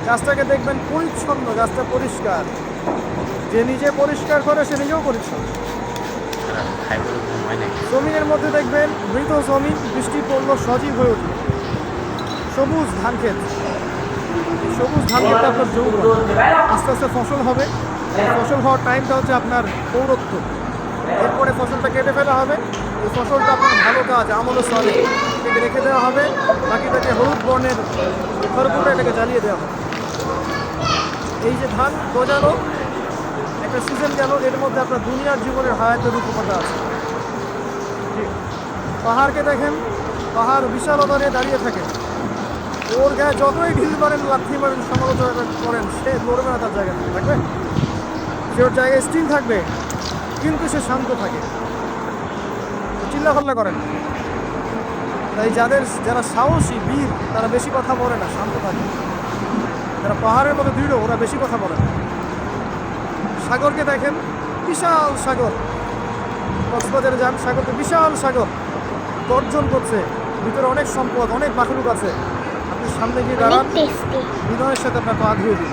গাছটাকে দেখবেন পরিচ্ছন্ন, গাছটা পরিষ্কার। যে নিজে পরিষ্কার করে সে নিজেও পরিচ্ছন্ন। জমিনের মধ্যে দেখবেন মৃত জমি, বৃষ্টি পড়লো সজীব হয়ে উঠল, সবুজ ধান ক্ষেত। সবুজ ধান ক্ষেত আপনার যৌবন, আস্তে আস্তে ফসল হবে। ফসল হওয়ার টাইমটা হচ্ছে আপনার পৌরত্ব। এরপরে ফসলটা কেটে ফেলা হবে। এই ফসলটা আপনার ভালো কাজ আমলে সরে এটাকে রেখে দেওয়া হবে, বাকিটাকে হলুদ বর্ণের খড়কুটো এটাকে জ্বালিয়ে দেওয়া হবে। এই যে ধান গজানো একটা সিজন গেল, এর মধ্যে আপনার দুনিয়ার জীবনের হায়াতের রূপকথা আছে। পাহাড়কে দেখেন, পাহাড় বিশালতা নিয়ে দাঁড়িয়ে থাকে। ওর গায়ে যতই ঢিল মারেন, লাথি মারেন, সমালোচনা করেন, সে লড়বে না তার জায়গা থেকে, থাকবে। সে ওর জায়গায় স্থির থাকবে, কিন্তু সে শান্ত থাকে, চিল্লাফাল্লা করেন। তাই যারা সাহসী বীর তারা বেশি কথা বলে না, শান্ত থাকে। যারা পাহাড়ের মতো দৃঢ় ওরা বেশি কথা বলে না। সাগরকে দেখেন, বিশাল সাগর। কক্সবাজারে যান, সাগরকে বিশাল সাগর গর্জন করছে, ভিতরে অনেক সম্পদ, অনেক মাখলুক আছে। আপনি সামনে গিয়ে দাঁড়ান, বিনয়ের সাথে আপনার পা ধুয়ে দিন।